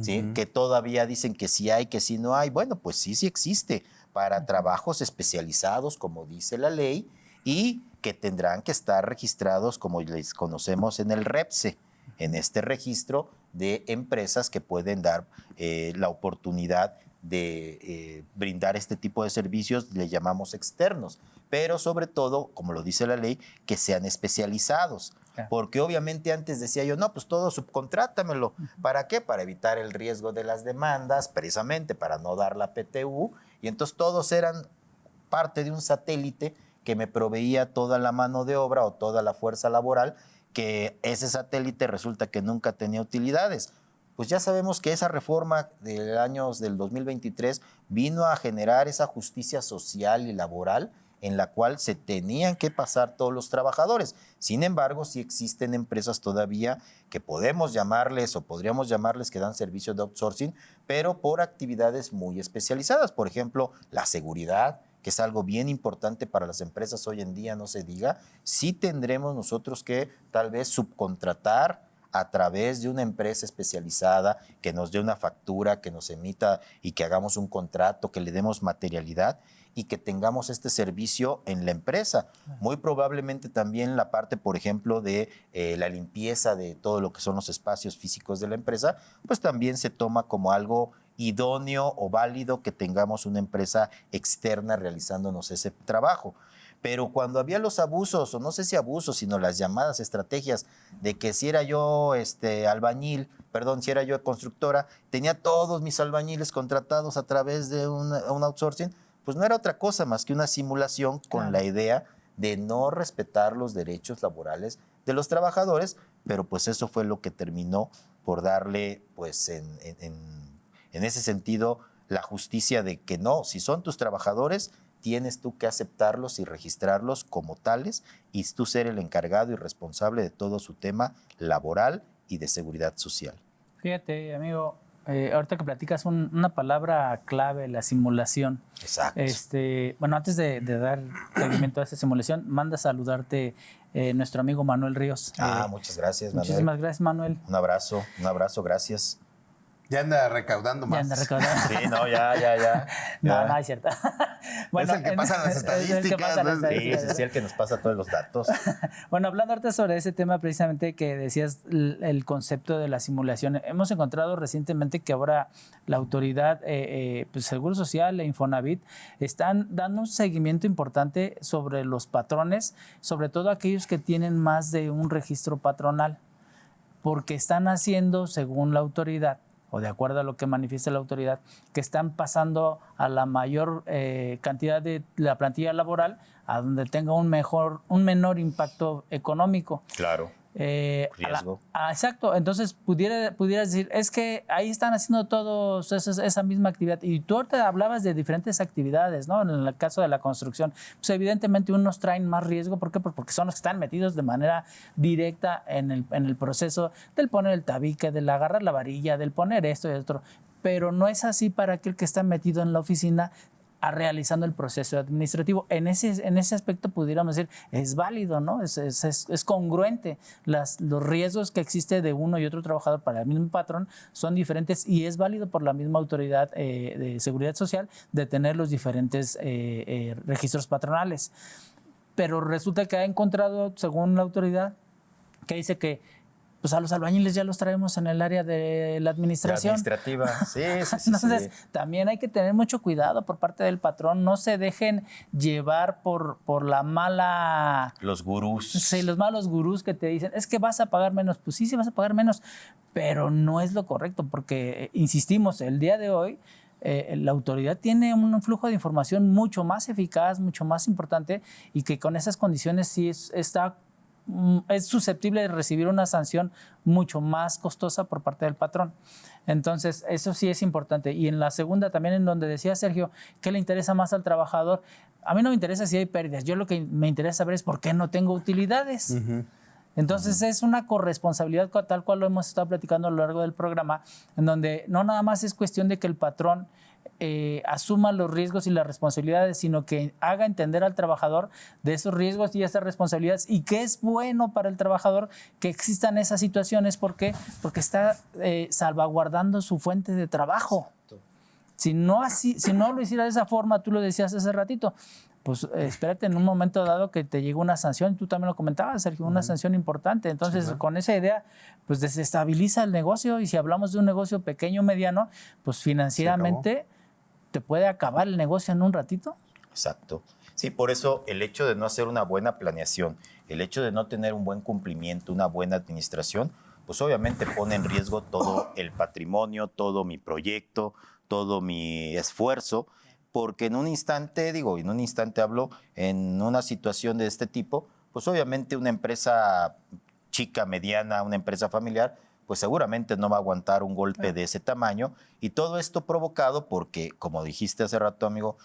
¿sí? Que todavía dicen que sí hay, que sí no hay. Bueno, pues sí existe para trabajos especializados, como dice la ley, y que tendrán que estar registrados, como les conocemos en el REPSE, en este registro de empresas que pueden dar la oportunidad de brindar este tipo de servicios, le llamamos externos, pero sobre todo, como lo dice la ley, que sean especializados. Porque obviamente antes decía yo, no, pues todo subcontrátamelo. ¿Para qué? Para evitar el riesgo de las demandas, precisamente para no dar la PTU. Y entonces todos eran parte de un satélite que me proveía toda la mano de obra o toda la fuerza laboral, que ese satélite resulta que nunca tenía utilidades. Pues ya sabemos que esa reforma del año del 2023 vino a generar esa justicia social y laboral en la cual se tenían que pasar todos los trabajadores. Sin embargo, sí existen empresas todavía que podemos llamarles o podríamos llamarles que dan servicios de outsourcing, pero por actividades muy especializadas. Por ejemplo, la seguridad, que es algo bien importante para las empresas hoy en día, no se diga. Sí tendremos nosotros que tal vez subcontratar a través de una empresa especializada que nos dé una factura, que nos emita y que hagamos un contrato, que le demos materialidad y que tengamos este servicio en la empresa. Muy probablemente también la parte, por ejemplo, de la limpieza de todo lo que son los espacios físicos de la empresa, pues también se toma como algo idóneo o válido que tengamos una empresa externa realizándonos ese trabajo. Pero cuando había los abusos, o no sé si abusos, sino las llamadas estrategias de que si era yo si era yo constructora, tenía todos mis albañiles contratados a través de un outsourcing, pues no era otra cosa más que una simulación con la idea de no respetar los derechos laborales de los trabajadores, pero pues eso fue lo que terminó por darle, pues en ese sentido, la justicia de que no, si son tus trabajadores, tienes tú que aceptarlos y registrarlos como tales y tú ser el encargado y responsable de todo su tema laboral y de seguridad social. Fíjate, amigo, ahorita que platicas una palabra clave, la simulación. Exacto. Bueno, antes de dar seguimiento a esa simulación, manda a saludarte nuestro amigo Manuel Ríos. Muchas gracias, Manuel. Muchísimas gracias, Manuel. Un abrazo, gracias. Ya anda recaudando más. Sí, no, ya. No, es cierto. Bueno, es el que pasa las estadísticas. Sí, el que nos pasa todos los datos. Bueno, hablando ahorita sobre ese tema precisamente que decías, el concepto de la simulación, hemos encontrado recientemente que ahora la autoridad, pues Seguro Social e Infonavit, están dando un seguimiento importante sobre los patrones, sobre todo aquellos que tienen más de un registro patronal, porque están haciendo, según la autoridad, o de acuerdo a lo que manifiesta la autoridad, que están pasando a la mayor cantidad de la plantilla laboral a donde tenga un menor impacto económico. Claro. Riesgo. Exacto. Entonces, pudieras decir, es que ahí están haciendo todos esa misma actividad. Y tú ahorita hablabas de diferentes actividades, ¿no? En el caso de la construcción, pues evidentemente unos traen más riesgo. ¿Por qué? Porque son los que están metidos de manera directa en el proceso del poner el tabique, del agarrar la varilla, del poner esto y otro. Pero no es así para aquel que está metido en la oficina realizando el proceso administrativo. En ese aspecto pudiéramos decir, es válido, ¿no? Es congruente. Los riesgos que existe de uno y otro trabajador para el mismo patrón son diferentes y es válido por la misma autoridad de seguridad social de tener los diferentes registros patronales. Pero resulta que ha encontrado, según la autoridad, que dice que pues a los albañiles ya los traemos en el área de la administración. Administrativa, sí. Entonces, también hay que tener mucho cuidado por parte del patrón. No se dejen llevar por la mala... Los gurús. Sí, los malos gurús que te dicen, es que vas a pagar menos. Pues sí, vas a pagar menos, pero no es lo correcto porque, insistimos, el día de hoy la autoridad tiene un flujo de información mucho más eficaz, mucho más importante y que con esas condiciones sí es susceptible de recibir una sanción mucho más costosa por parte del patrón. Entonces, eso sí es importante. Y en la segunda también, en donde decía Sergio, ¿qué le interesa más al trabajador? A mí no me interesa si hay pérdidas. Yo lo que me interesa saber es por qué no tengo utilidades. Uh-huh. Entonces, es una corresponsabilidad tal cual lo hemos estado platicando a lo largo del programa, en donde no nada más es cuestión de que el patrón asuma los riesgos y las responsabilidades, sino que haga entender al trabajador de esos riesgos y esas responsabilidades, y que es bueno para el trabajador que existan esas situaciones. ¿Por qué? Porque está salvaguardando su fuente de trabajo. Si no lo hiciera de esa forma, tú lo decías hace ratito, pues espérate en un momento dado que te llegue una sanción. Tú también lo comentabas, Sergio, una sanción importante. Entonces, sí, con esa idea, pues desestabiliza el negocio, y si hablamos de un negocio pequeño o mediano, pues financieramente te puede acabar el negocio en un ratito. Exacto. Sí, por eso el hecho de no hacer una buena planeación, el hecho de no tener un buen cumplimiento, una buena administración, pues obviamente pone en riesgo todo el patrimonio, todo mi proyecto, todo mi esfuerzo, porque en un instante hablo, en una situación de este tipo, pues obviamente una empresa chica, mediana, una empresa familiar, pues seguramente no va a aguantar un golpe de ese tamaño, y todo esto provocado porque, como dijiste hace rato, amigo,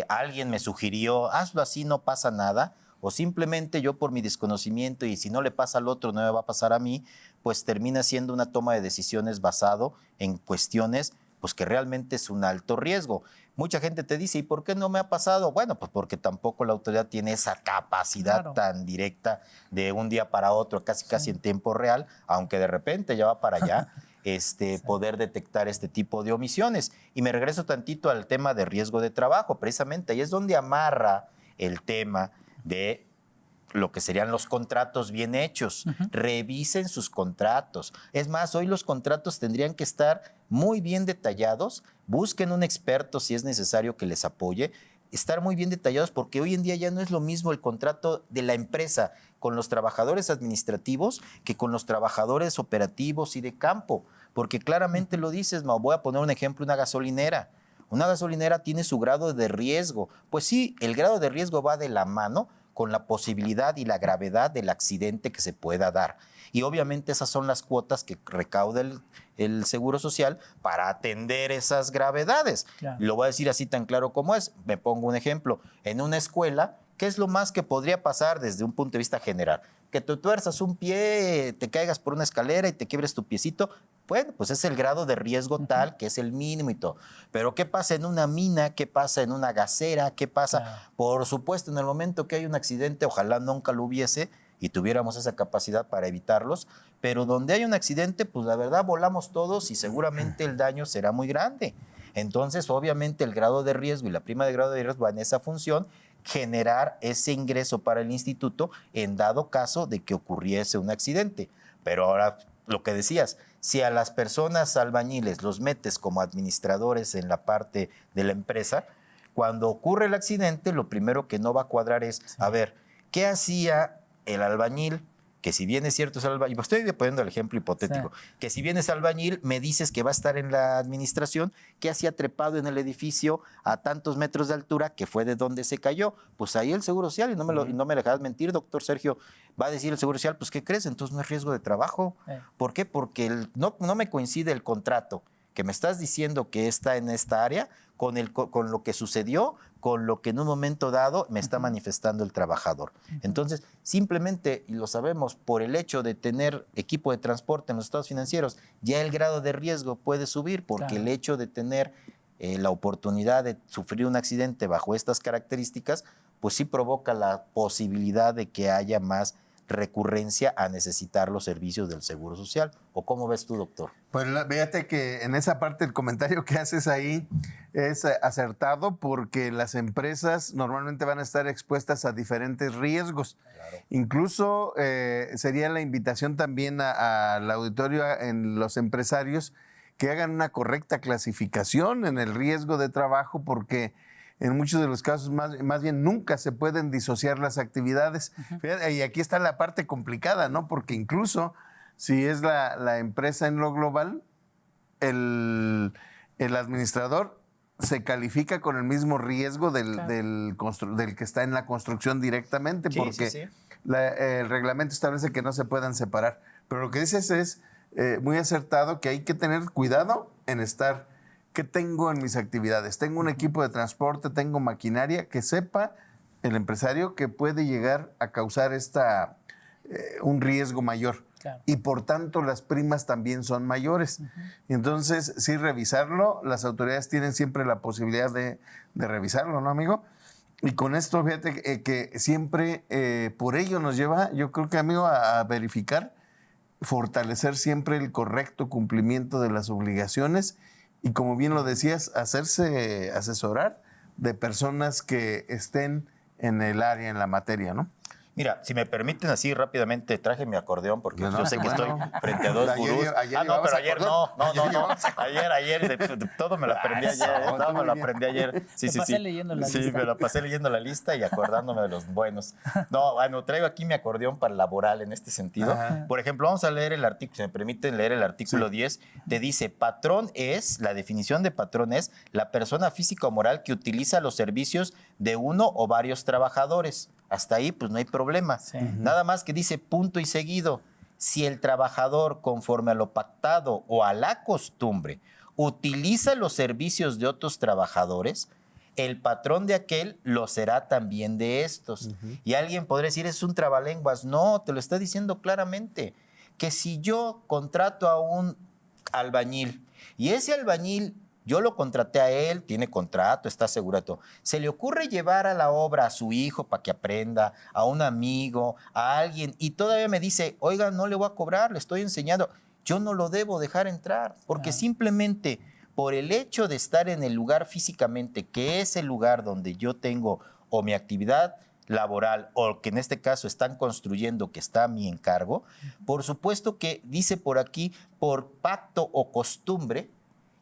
alguien me sugirió, hazlo así, no pasa nada, o simplemente yo por mi desconocimiento, y si no le pasa al otro, no me va a pasar a mí, pues termina siendo una toma de decisiones basado en cuestiones pues que realmente es un alto riesgo. Mucha gente te dice, ¿y por qué no me ha pasado? Bueno, pues porque tampoco la autoridad tiene esa capacidad tan directa de un día para otro, casi en tiempo real, aunque de repente ya va para allá, poder detectar este tipo de omisiones. Y me regreso tantito al tema de riesgo de trabajo, precisamente ahí es donde amarra el tema de lo que serían los contratos bien hechos. Revisen sus contratos. Es más, hoy los contratos tendrían que estar muy bien detallados. Busquen un experto si es necesario que les apoye. Estar muy bien detallados, porque hoy en día ya no es lo mismo el contrato de la empresa con los trabajadores administrativos que con los trabajadores operativos y de campo. Porque claramente lo dices, Mau. Voy a poner un ejemplo, una gasolinera. Una gasolinera tiene su grado de riesgo. Pues sí, el grado de riesgo va de la mano con la posibilidad y la gravedad del accidente que se pueda dar. Y obviamente esas son las cuotas que recauda el Seguro Social para atender esas gravedades. Claro. Lo voy a decir así tan claro como es. Me pongo un ejemplo. En una escuela, ¿qué es lo más que podría pasar desde un punto de vista general? Que tú tuerzas un pie, te caigas por una escalera y te quiebres tu piecito. Bueno, pues es el grado de riesgo tal que es el mínimo y todo. Pero ¿qué pasa en una mina? ¿Qué pasa en una gasera? ¿Qué pasa? Claro. Por supuesto, en el momento que hay un accidente, ojalá nunca lo hubiese y tuviéramos esa capacidad para evitarlos, pero donde hay un accidente, pues la verdad volamos todos y seguramente el daño será muy grande. Entonces, obviamente, el grado de riesgo y la prima de grado de riesgo va en esa función, generar ese ingreso para el instituto en dado caso de que ocurriese un accidente. Pero ahora, lo que decías, si a las personas albañiles los metes como administradores en la parte de la empresa, cuando ocurre el accidente, lo primero que no va a cuadrar es, a ver, ¿qué hacía el albañil? Que si bien es cierto es albañil, estoy poniendo el ejemplo hipotético, que si bien es albañil, me dices que va a estar en la administración, ¿qué hacía trepado en el edificio a tantos metros de altura, que fue de donde se cayó? Pues ahí el Seguro Social, y no me dejarás mentir, doctor Sergio, va a decir el Seguro Social, pues ¿qué crees? Entonces no es riesgo de trabajo. ¿Por qué? Porque no me coincide el contrato que me estás diciendo que está en esta área con lo que sucedió, con lo que en un momento dado me está manifestando el trabajador. Entonces, simplemente, y lo sabemos, por el hecho de tener equipo de transporte en los estados financieros, ya el grado de riesgo puede subir, porque el hecho de tener la oportunidad de sufrir un accidente bajo estas características, pues sí provoca la posibilidad de que haya más recurrencia a necesitar los servicios del Seguro Social. ¿O cómo ves tú, doctor? Pues fíjate que en esa parte el comentario que haces ahí es acertado, porque las empresas normalmente van a estar expuestas a diferentes riesgos. Claro. Incluso sería la invitación también al auditorio, en los empresarios, que hagan una correcta clasificación en el riesgo de trabajo, porque en muchos de los casos más bien nunca se pueden disociar las actividades. Fíjate, y aquí está la parte complicada, ¿no? Porque incluso si es la empresa en lo global, el administrador se califica con el mismo riesgo del que está en la construcción directamente, porque el reglamento establece que no se puedan separar. Pero lo que dices es muy acertado, que hay que tener cuidado en estar. ¿Qué tengo en mis actividades? Tengo un equipo de transporte, tengo maquinaria, que sepa el empresario que puede llegar a causar un riesgo mayor. Claro. y por tanto las primas también son mayores. Entonces, sí, revisarlo, las autoridades tienen siempre la posibilidad de revisarlo, ¿no, amigo? Y con esto, fíjate que siempre por ello nos lleva, yo creo que, amigo, a verificar, fortalecer siempre el correcto cumplimiento de las obligaciones y, como bien lo decías, hacerse asesorar de personas que estén en el área, en la materia, ¿no? Mira, si me permiten así rápidamente, traje mi acordeón porque No, yo sé que estoy claro. frente a dos Ayer- gurús. ayer No, llevabas pero ayer acordeón. no. Ayer, todo me lo aprendí ayer. Eso, Todo muy me lo bien. aprendí ayer. Sí, Me sí, pasé sí. leyendo la Sí, lista. me lo pasé leyendo la lista y acordándome de los buenos. No, bueno, traigo aquí mi acordeón para laboral en este sentido. Ajá. Por ejemplo, vamos a leer el artículo, si me permiten leer el artículo 10, te dice, patrón es, la definición de patrón es la persona física o moral que utiliza los servicios de uno o varios trabajadores. Hasta ahí, pues no hay problema. Sí. Nada más que dice punto y seguido. Si el trabajador, conforme a lo pactado o a la costumbre, utiliza los servicios de otros trabajadores, el patrón de aquel lo será también de estos. Y alguien podría decir, es un trabalenguas. No, te lo está diciendo claramente. Que si yo contrato a un albañil y ese albañil yo lo contraté a él, tiene contrato, está asegurado. Se le ocurre llevar a la obra a su hijo para que aprenda, a un amigo, a alguien, y todavía me dice, oiga, no le voy a cobrar, le estoy enseñando. Yo no lo debo dejar entrar, porque simplemente por el hecho de estar en el lugar físicamente, que es el lugar donde yo tengo o mi actividad laboral, o que en este caso están construyendo, que está a mi encargo, por supuesto que dice por aquí, por pacto o costumbre,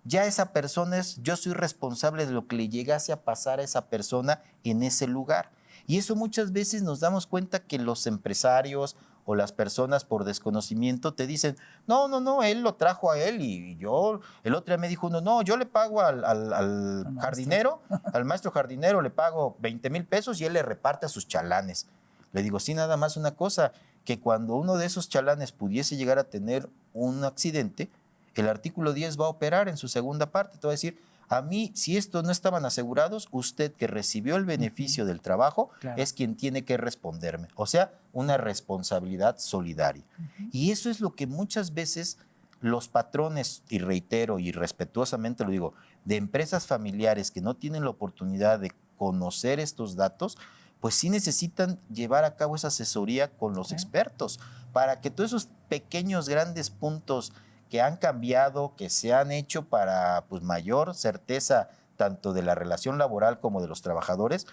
ya esa persona yo soy responsable de lo que le llegase a pasar a esa persona en ese lugar. Y eso muchas veces nos damos cuenta que los empresarios o las personas por desconocimiento te dicen, no, él lo trajo a él y yo, el otro día me dijo uno, no, yo le pago al jardinero, al maestro jardinero le pago 20,000 pesos y él le reparte a sus chalanes. Le digo, sí, nada más una cosa, que cuando uno de esos chalanes pudiese llegar a tener un accidente, el artículo 10 va a operar en su segunda parte. Te va a decir, a mí, si estos no estaban asegurados, usted que recibió el beneficio del trabajo Claro. es quien tiene que responderme. O sea, una responsabilidad solidaria. Y eso es lo que muchas veces los patrones, y reitero y respetuosamente lo digo, de empresas familiares que no tienen la oportunidad de conocer estos datos, pues sí necesitan llevar a cabo esa asesoría con los expertos para que todos esos pequeños, grandes puntos que han cambiado, que se han hecho para pues, mayor certeza tanto de la relación laboral como de los trabajadores,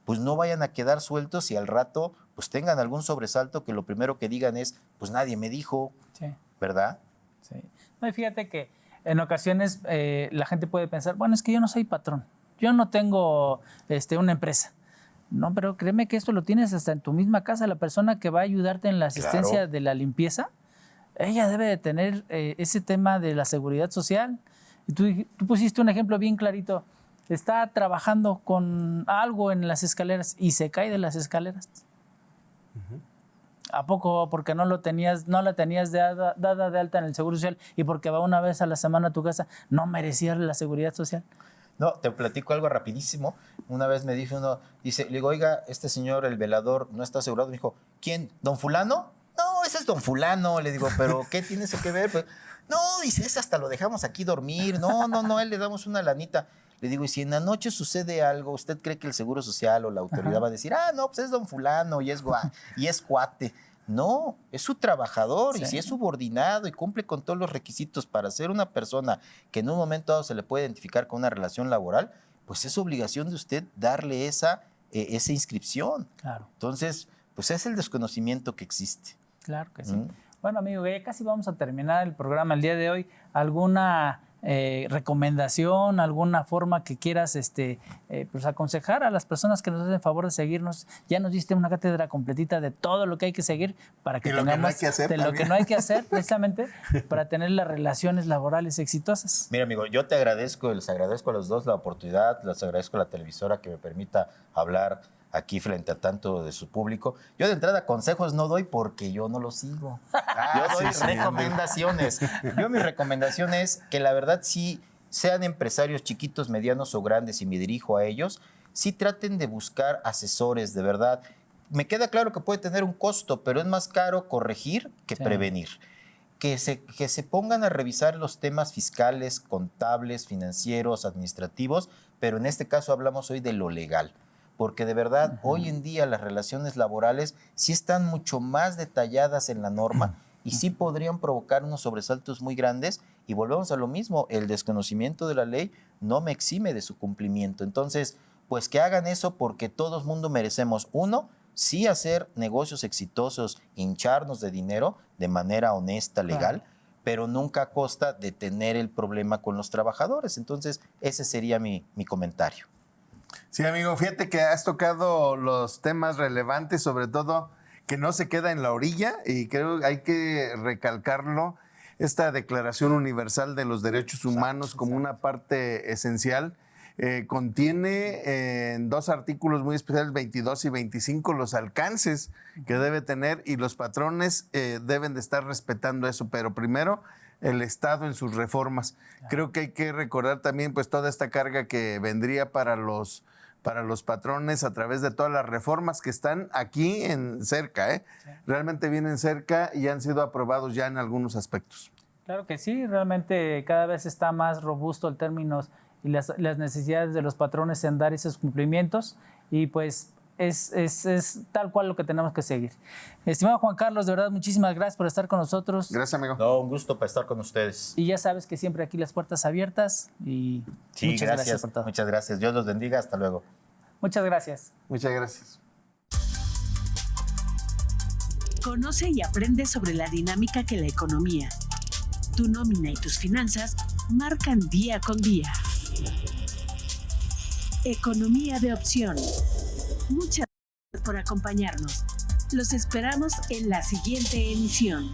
pues no vayan a quedar sueltos y al rato pues tengan algún sobresalto que lo primero que digan es, pues nadie me dijo, Sí. ¿verdad? Sí. No, y fíjate que en ocasiones la gente puede pensar, bueno, es que yo no soy patrón, yo no tengo una empresa. No, pero créeme que esto lo tienes hasta en tu misma casa. La persona que va a ayudarte en la asistencia Claro. de la limpieza, ella debe de tener ese tema de la seguridad social. Y tú pusiste un ejemplo bien clarito. Está trabajando con algo en las escaleras y se cae de las escaleras. ¿A poco? Porque no la tenías dada de alta en el Seguro Social y porque va una vez a la semana a tu casa, no merecías la seguridad social. No, te platico algo rapidísimo. Una vez me dijo uno, dice, le digo, oiga, este señor, el velador, no está asegurado. Me dijo, ¿quién? ¿Don fulano? No, ese es don fulano. Le digo, ¿pero qué tiene eso que ver? Pues, no, dice, ese hasta lo dejamos aquí dormir. No, a él le damos una lanita. Le digo, y si en la noche sucede algo, ¿usted cree que el Seguro Social o la autoridad va a decir, no, pues es don fulano y es cuate? No, es su trabajador y si es subordinado y cumple con todos los requisitos para ser una persona que en un momento dado se le puede identificar con una relación laboral, pues es obligación de usted darle esa inscripción. Claro. Entonces, pues es el desconocimiento que existe. Claro que sí. Bueno, amigo, ya casi vamos a terminar el programa el día de hoy. ¿Alguna recomendación, alguna forma que quieras pues aconsejar a las personas que nos hacen favor de seguirnos? Ya nos diste una cátedra completita de todo lo que hay que seguir para que Y lo que no tengamos hay que hacer de lo también. que no hay que hacer precisamente para tener las relaciones laborales exitosas. Mira, amigo, yo te agradezco, les agradezco a los dos la oportunidad, les agradezco a la televisora que me permita hablar aquí frente a tanto de su público. Yo de entrada consejos no doy porque yo no los sigo. Yo doy recomendaciones. Yo mi recomendación es que la verdad sí sean empresarios chiquitos, medianos o grandes y me dirijo a ellos, sí traten de buscar asesores de verdad. me queda claro que puede tener un costo, pero es más caro corregir que prevenir. Que se pongan a revisar los temas fiscales, contables, financieros, administrativos, pero en este caso hablamos hoy de lo legal. Porque de verdad, hoy en día las relaciones laborales sí están mucho más detalladas en la norma y sí podrían provocar unos sobresaltos muy grandes, y volvemos a lo mismo, el desconocimiento de la ley no me exime de su cumplimiento. Entonces, pues que hagan eso, porque todo mundo merecemos, uno, sí hacer negocios exitosos, hincharnos de dinero de manera honesta, legal, pero nunca a costa de tener el problema con los trabajadores. Entonces, ese sería mi comentario. Sí, amigo, fíjate que has tocado los temas relevantes, sobre todo que no se queda en la orilla, y creo que hay que recalcarlo, esta Declaración Universal de los Derechos Humanos como una parte esencial. Contiene en 2 artículos muy especiales, 22 y 25, los alcances que debe tener, y los patrones deben de estar respetando eso, pero primero el Estado en sus reformas. Creo que hay que recordar también pues toda esta carga que vendría para los patrones a través de todas las reformas que están aquí cerca, ¿eh? Sí. Realmente vienen cerca y han sido aprobados ya en algunos aspectos. Claro que sí, realmente cada vez está más robusto el término y las necesidades de los patrones en dar esos cumplimientos, y pues es tal cual lo que tenemos que seguir. Estimado Juan Carlos, de verdad, muchísimas gracias por estar con nosotros. Gracias, amigo. No, un gusto para estar con ustedes. Y ya sabes que siempre aquí las puertas abiertas, y sí, muchas gracias por todo. Muchas gracias. Dios los bendiga. Hasta luego. Muchas gracias. Muchas gracias. Conoce y aprende sobre la dinámica que la economía, tu nómina y tus finanzas marcan día con día. Economía de opción. Muchas gracias por acompañarnos. Los esperamos en la siguiente emisión.